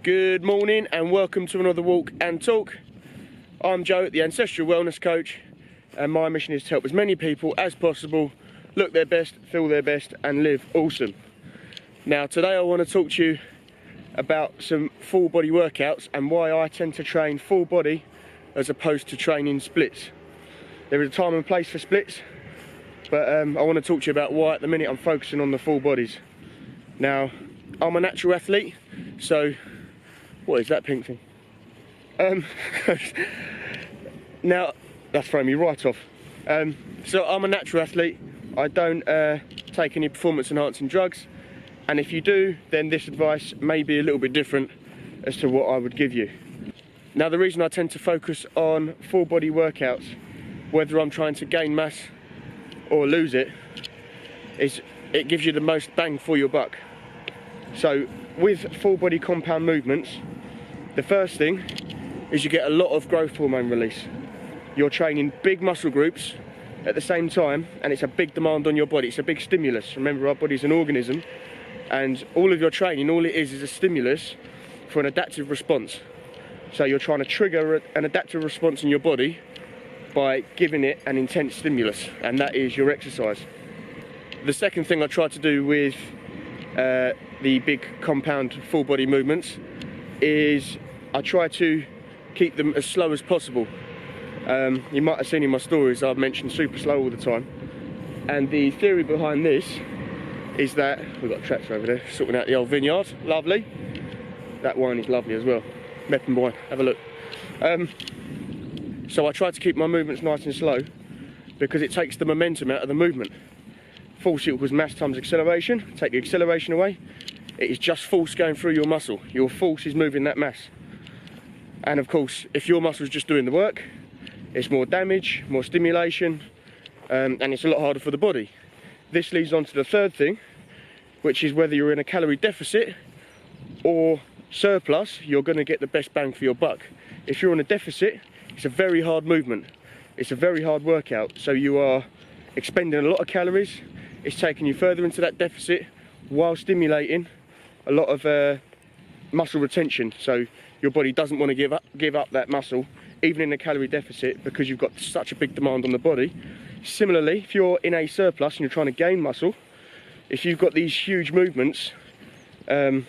Good morning and welcome to another walk and talk. I'm Joe, the Ancestral Wellness Coach, and my mission is to help as many people as possible look their best, feel their best and live awesome. Now today I want to talk to you about some full body workouts and why I tend to train full body as opposed to training splits. There is a time and place for splits, but I want to talk to you about why at the minute I'm focusing on the full bodies. Now, I'm a natural athlete, so what is that pink thing? Now, that's throwing me right off. So I'm a natural athlete. I don't take any performance enhancing drugs, and if you do, then this advice may be a little bit different as to what I would give you. Now, the reason I tend to focus on full body workouts, whether I'm trying to gain mass or lose it, is it gives you the most bang for your buck. So with full body compound movements, the first thing is you get a lot of growth hormone release. You're training big muscle groups at the same time, and it's a big demand on your body. It's a big stimulus. Remember, our body's an organism, and all of your training, all it is a stimulus for an adaptive response. So you're trying to trigger an adaptive response in your body by giving it an intense stimulus, and that is your exercise. The second thing I try to do with the big compound full body movements is I try to keep them as slow as possible. You might have seen in my stories I've mentioned super slow all the time, and the theory behind this is that we've got a tractor over there sorting out the old vineyard. Lovely. That wine is lovely as well. Meppen wine, have a look. So I try to keep my movements nice and slow because it takes the momentum out of the movement. Force equals mass times acceleration. Take the acceleration away, it is just force going through your muscle. Your force is moving that mass. And of course, if your muscle's just doing the work, it's more damage, more stimulation, and it's a lot harder for the body. This leads on to the third thing, which is whether you're in a calorie deficit or surplus, you're going to get the best bang for your buck. If you're on a deficit, it's a very hard movement. It's a very hard workout. So you are expending a lot of calories. It's taking you further into that deficit while stimulating a lot of muscle retention. So your body doesn't want to give up that muscle, even in a calorie deficit, because you've got such a big demand on the body. Similarly, if you're in a surplus and you're trying to gain muscle, if you've got these huge movements going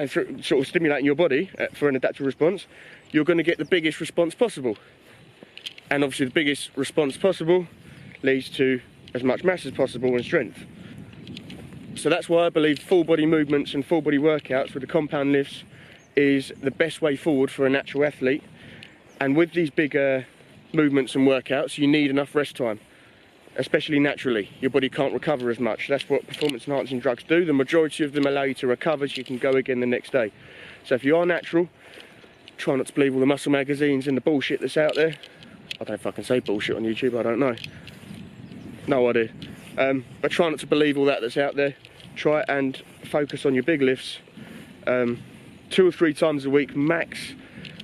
through, sort of stimulating your body for an adaptive response, you're going to get the biggest response possible. And obviously the biggest response possible leads to as much mass as possible and strength. So that's why I believe full body movements and full body workouts with the compound lifts is the best way forward for a natural athlete. And with these bigger movements and workouts, you need enough rest time, especially naturally. Your body can't recover as much. That's what performance enhancing drugs do. The majority of them allow you to recover so you can go again the next day. So if you are natural, try not to believe all the muscle magazines and the bullshit that's out there. I don't fucking say bullshit on YouTube, I don't know. No idea. But try not to believe all that's out there. Try and focus on your big lifts. 2 or 3 times a week max.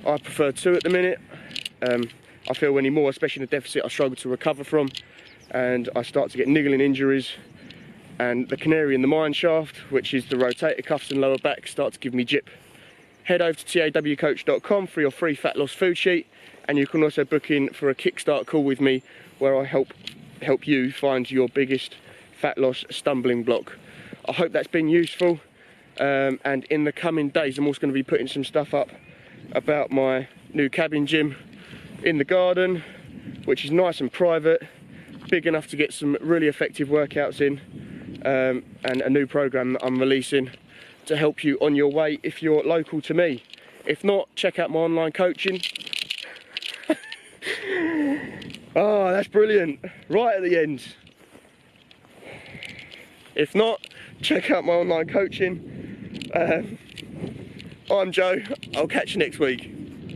I prefer 2 at the minute. I feel any more, especially in a deficit, I struggle to recover from, and I start to get niggling injuries, and the canary in the mine shaft, which is the rotator cuffs and lower back, start to give me jip. Head over to tawcoach.com for your free fat loss food sheet, and you can also book in for a kickstart call with me where I help you find your biggest fat loss stumbling block. I hope that's been useful, and in the coming days I'm also going to be putting some stuff up about my new cabin gym in the garden, which is nice and private, big enough to get some really effective workouts in, and a new program that I'm releasing to help you on your way if you're local to me. If not, check out my online coaching. Oh, that's brilliant, right at the end. If not, check out my online coaching. I'm Joe, I'll catch you next week.